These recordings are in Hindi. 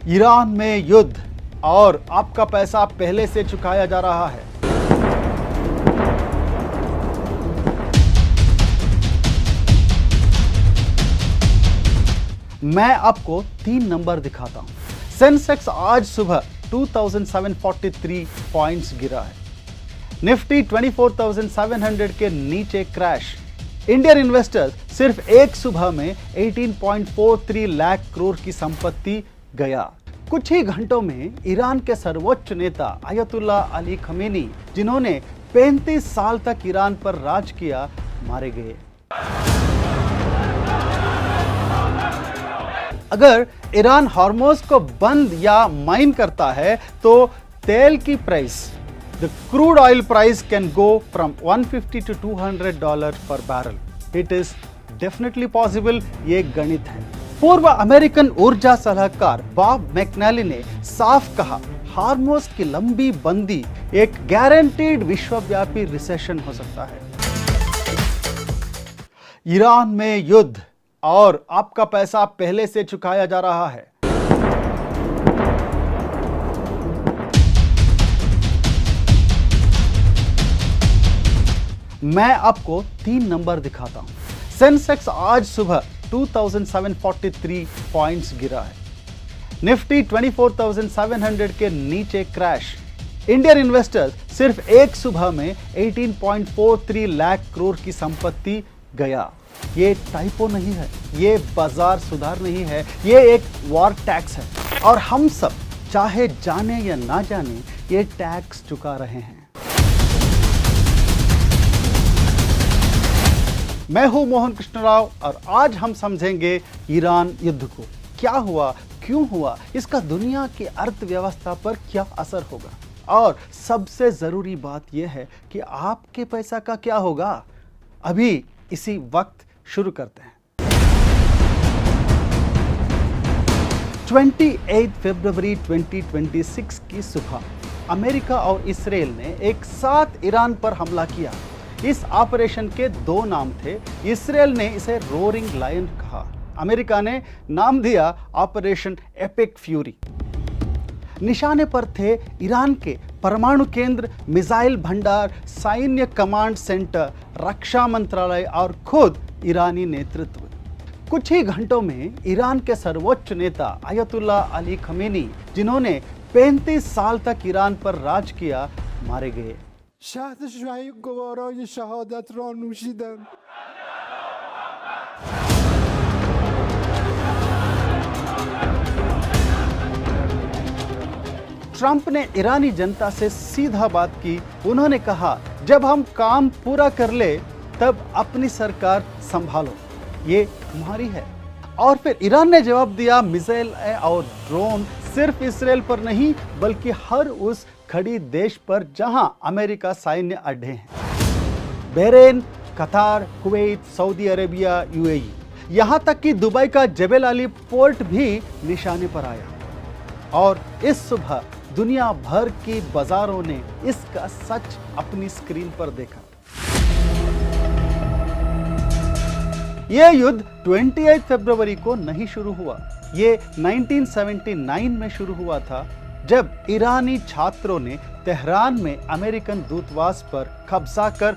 ईरान में युद्ध और आपका पैसा पहले से चुकाया जा रहा है। मैं आपको 3 नंबर दिखाता हूं। सेंसेक्स आज सुबह 2743 पॉइंट्स गिरा है। निफ्टी 24,700 के नीचे क्रैश। इंडियन इन्वेस्टर्स सिर्फ एक सुबह में 18.43 लाख करोड़ की संपत्ति गया। कुछ ही घंटों में ईरान के सर्वोच्च नेता अयतुल्ला अली खमेनी, जिन्होंने 35 साल तक ईरान पर राज किया, मारे गए। अगर ईरान हॉर्मोज को बंद या माइन करता है तो तेल की price, the crude oil price can go from $150 to $200 पर barrel. It is definitely possible, ये गणित है। पूर्व अमेरिकन ऊर्जा सलाहकार बॉब मैकनेली ने साफ कहा, हॉर्मोज की लंबी बंदी एक गारंटीड विश्वव्यापी रिसेशन हो सकता है। ईरान में युद्ध और आपका पैसा पहले से चुकाया जा रहा है। मैं आपको 3 नंबर दिखाता हूं। सेंसेक्स आज सुबह 2743 पॉइंट्स गिरा है। निफ्टी 24,700 के नीचे क्रैश। इंडियन इन्वेस्टर्स सिर्फ एक सुबह में 18.43 लाख करोड़ की संपत्ति गया। ये टाइपो नहीं है, ये बाजार सुधार नहीं है, ये एक वॉर टैक्स है और हम सब चाहे जाने या ना जाने ये टैक्स चुका रहे हैं। मैं हूं मोहन कृष्ण राव और आज हम समझेंगे ईरान युद्ध को। क्या हुआ, क्यों हुआ, इसका दुनिया की अर्थव्यवस्था पर क्या असर होगा और सबसे जरूरी बात यह है कि आपके पैसा का क्या होगा। अभी इसी वक्त शुरू करते हैं। 28 फरवरी 2026 की सुबह अमेरिका और इसराइल ने एक साथ ईरान पर हमला किया। इस ऑपरेशन के 2 नाम थे। इसराइल ने इसे रोरिंग लायन कहा, अमेरिका ने नाम दिया ऑपरेशन एपिक फ्यूरी। निशाने पर थे ईरान के परमाणु केंद्र, मिसाइल भंडार, सैन्य कमांड सेंटर, रक्षा मंत्रालय और खुद ईरानी नेतृत्व। कुछ ही घंटों में ईरान के सर्वोच्च नेता अयतुल्ला अली खमेनी, जिन्होंने 35 साल तक ईरान पर राज किया, मारे गए। शहदशाही गवाराय शहादत रा नूशिदन। ट्रंप ने ईरानी जनता से सीधा बात की। उन्होंने कहा, जब हम काम पूरा कर ले तब अपनी सरकार संभालो, ये तुम्हारी है। और फिर ईरान ने जवाब दिया, मिसाइल और ड्रोन सिर्फ इसराइल पर नहीं बल्कि हर उस खड़ी देश पर जहां अमेरिका सैन्य अड्डे हैं। बहरीन, कतार, कुवैत, सऊदी अरेबिया, यूएई, यहां तक कि दुबई का जबल अली पोर्ट भी निशाने पर आया। और इस सुबह दुनिया भर की बाजारों ने इसका सच अपनी स्क्रीन पर देखा। यह युद्ध 28 फरवरी को नहीं शुरू हुआ, ये 1979 में शुरू हुआ था, जब ईरानी छात्रों ने तेहरान में अमेरिकन दूतावास पर कब्जा कर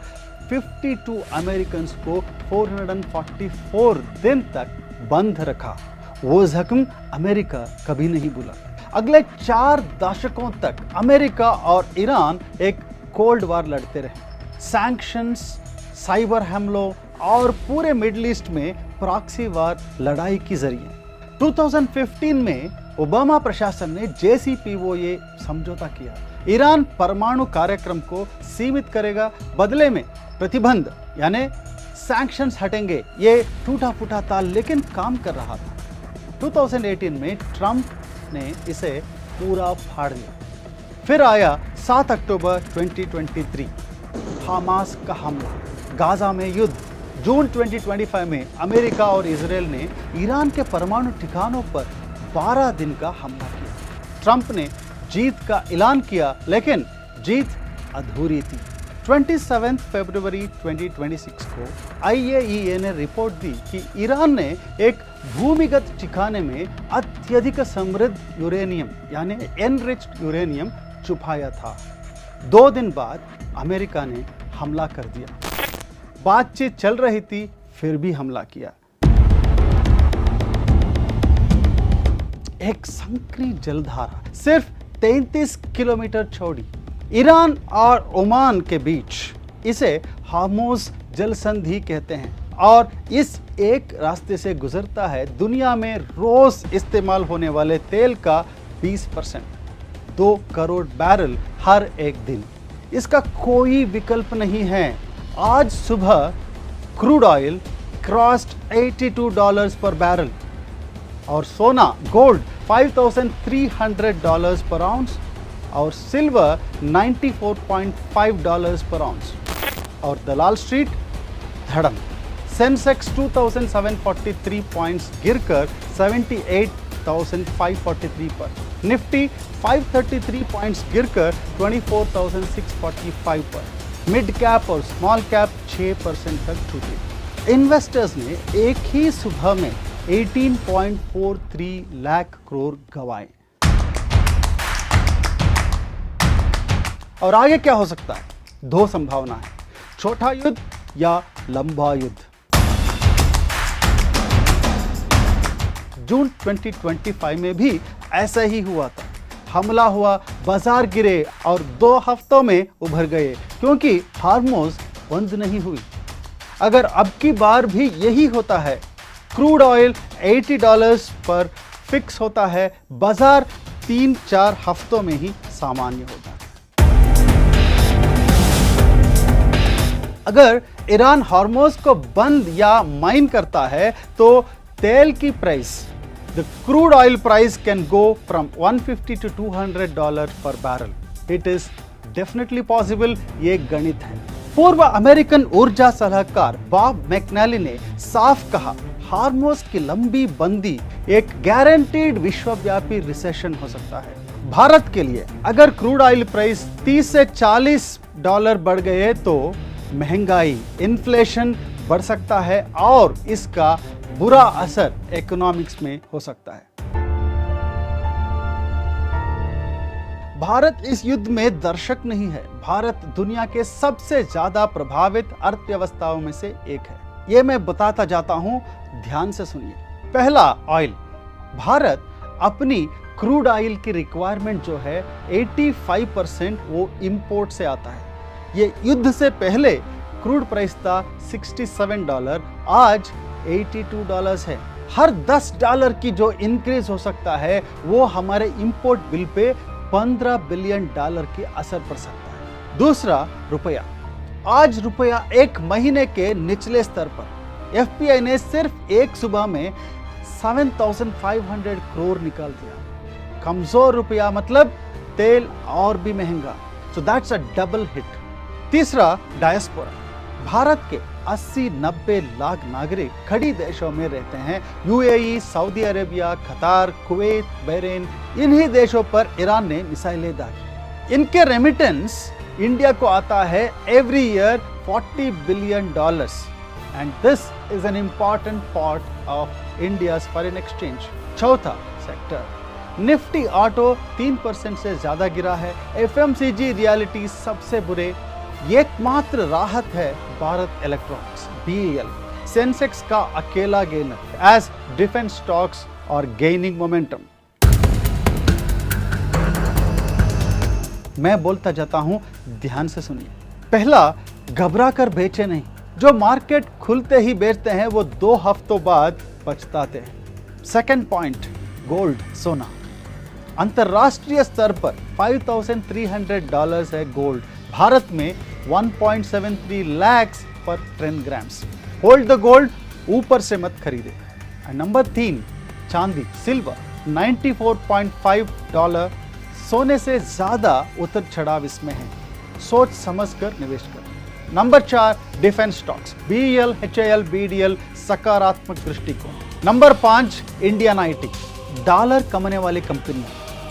52 अमेरिकन को 444 दिन तक बंद रखा। वो जख्म अमेरिका कभी नहीं भूला। अगले 4 दशकों तक अमेरिका और ईरान एक कोल्ड वॉर लड़ते रहे। सैंक्शंस, साइबर हमलों और पूरे मिडिल ईस्ट में प्रॉक्सी वॉर लड़ाई के जरिए 2015 में ओबामा प्रशासन ने JCPOA समझौता किया। ईरान परमाणु कार्यक्रम को सीमित करेगा, बदले में प्रतिबंध यानी सैंक्शंस हटेंगे। ये टूटा फूटा था लेकिन काम कर रहा था। 2018 में ट्रंप ने इसे पूरा फाड़ दिया। फिर आया 7 अक्टूबर 2023, हमास का हमला, गाजा में युद्ध। जून 2025 में अमेरिका और इसराइल ने ईरान के परमाणु ठिकानों पर 12 दिन का हमला किया। ट्रंप ने जीत का ऐलान किया लेकिन जीत अधूरी थी। 27 फरवरी 2026 को IAEA ने रिपोर्ट दी कि ईरान ने एक भूमिगत ठिकाने में अत्यधिक समृद्ध यूरेनियम यानी एनरिच्ड यूरेनियम छुपाया था। 2 दिन बाद अमेरिका ने हमला कर दिया। बातचीत चल रही थी, फिर भी हमला किया। एक संकरी जलधारा सिर्फ 33 किलोमीटर चौड़ी ईरान और ओमान के बीच, इसे हार्मोज जल संधि कहते हैं, और इस एक रास्ते से गुजरता है दुनिया में रोज इस्तेमाल होने वाले तेल का 20%, 2 करोड़ बैरल हर एक दिन। इसका कोई विकल्प नहीं है। आज सुबह क्रूड ऑयल क्रॉस्ड $82 पर बैरल और सोना गोल्ड $5,300 पर आउंस और सिल्वर $94.5 पर आउंस। और दलाल स्ट्रीट धड़म। सेंसेक्स 2,743 पॉइंट्स गिरकर 78,543 पर, निफ्टी 533 पॉइंट्स गिरकर 24,645 पर, मिड कैप और स्मॉल कैप 6% तक छूटे। इन्वेस्टर्स ने एक ही सुबह में 18.43 लाख करोड़ गंवाए। और आगे क्या हो सकता है? 2 संभावनाएं, छोटा युद्ध या लंबा युद्ध। जून 2025 में भी ऐसा ही हुआ था। हमला हुआ, बाजार गिरे और 2 हफ्तों में उभर गए क्योंकि हार्मोज बंद नहीं हुई। अगर अब की बार भी यही होता है, क्रूड ऑयल $80 पर फिक्स होता है, बाजार 3-4 हफ्तों में ही सामान्य होता है। अगर ईरान हार्मोज को बंद या माइन करता है तो तेल की price, the crude oil price can go from $150 to $200 पर barrel. It is definitely possible. ये गणित है। पूर्व अमेरिकन ऊर्जा सलाहकार बॉब मैकनेली ने साफ कहा, हार्मोज की लंबी बंदी एक गारंटीड विश्वव्यापी रिसेशन हो सकता है। भारत के लिए अगर क्रूड ऑयल प्राइस $30 से $40 बढ़ गए तो महंगाई, इन्फ्लेशन बढ़ सकता है और इसका बुरा असर इकोनॉमिक्स में हो सकता है। भारत इस युद्ध में दर्शक नहीं है। भारत दुनिया के सबसे ज्यादा प्रभावित अर्थव्यवस्थाओं में से एक है। ये मैं बताता जाता हूं, ध्यान से सुनिए। पहला, ऑयल। भारत अपनी क्रूड ऑयल की रिक्वायरमेंट जो है 85% वो इंपोर्ट से आता है। ये युद्ध से पहले क्रूड प्राइस था $67, आज $82 है। हर $10 की जो इंक्रीज हो सकता है वो हमारे इंपोर्ट बिल पे $15 बिलियन की असर पड़ सकता है। दूसरा, रुपया। आज रुपया 1 महीने के निचले स्तर पर। एफपीआई ने सिर्फ एक सुबह में 7,500 करोड़ निकाल दिया। कमजोर रुपया मतलब तेल और भी महंगा। So that's a double hit. तीसरा, डायस्पोरा। भारत के 80-90 लाख नागरिक खड़ी देशों में रहते हैं। यूएई, सऊदी अरेबिया, कतार, कुवैत, बहरीन, इन्हीं देशों पर ईरान ने मिसाइलें दागी। इनके रेमिटेंस इंडिया को आता है every year $40 billion and this is an important part of India's foreign exchange. चौथा सेक्टर, निफ्टी ऑटो 3% से ज्यादा गिरा है। एफएमसीजी, रियलिटी सबसे बुरे। एकमात्र राहत है भारत इलेक्ट्रॉनिक्स, BEL। सेंसेक्स का अकेला गेनर एज डिफेंस स्टॉक्स और गेनिंग मोमेंटम। मैं बोलता जाता हूं, ध्यान से सुनिए। पहला, घबरा कर बेचे नहीं। जो मार्केट खुलते ही बेचते हैं वो 2 हफ्तों बाद पछताते हैं। सेकंड पॉइंट, गोल्ड, सोना। अंतरराष्ट्रीय स्तर पर $5,300 है गोल्ड। भारत में 1.73 लाख पर 10 ग्राम्स। होल्ड द गोल्ड, ऊपर से मत खरीदे। नंबर 3, चांदी, सिल्वर, $94.5। सोने से ज्यादा उतर चढ़ाव इसमें है, सोच समझकर निवेश करें। Number 4, defence stocks, BEL, HAL, BDL, सकारात्मक दृष्टिकोण। नंबर 5, इंडियन IT, डॉलर कमाने वाली कंपनियां,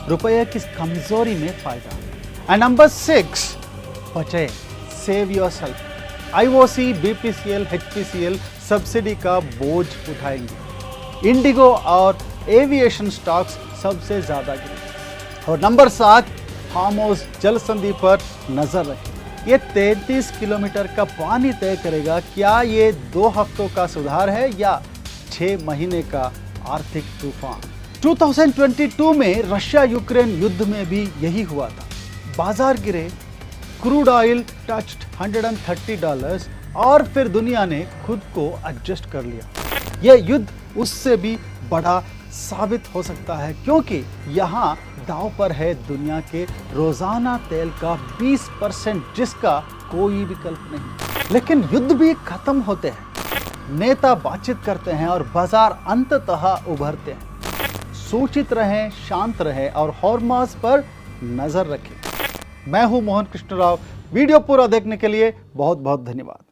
रुपये की कमजोरी में फायदा। एंड नंबर 6, बचे, save yourself. IOC, BPCL, HPCL subsidy का बोझ उठाएंगे। इंडिगो और एविएशन स्टॉक्स सबसे ज्यादा गिरे। और नंबर 7, हार्मोज जल संधि पर नजर रखें। ये 33 किलोमीटर का पानी तय करेगा क्या ये 2 हफ्तों का सुधार है या 6 महीने का आर्थिक तूफान। 2022 में रशिया यूक्रेन युद्ध में भी यही हुआ था। बाजार गिरे, क्रूड ऑयल टच्ड $130 और फिर दुनिया ने खुद को एडजस्ट कर लिया। यह युद्ध उससे भी बड़ा साबित हो सकता है क्योंकि यहाँ दांव पर है दुनिया के रोजाना तेल का 20%, जिसका कोई विकल्प नहीं। लेकिन युद्ध भी खत्म होते हैं, नेता बातचीत करते हैं और बाजार अंततः उभरते हैं। सूचित रहें, शांत रहें और हॉर्मोज पर नजर रखें। मैं हूं मोहन कृष्ण राव। वीडियो पूरा देखने के लिए बहुत बहुत धन्यवाद।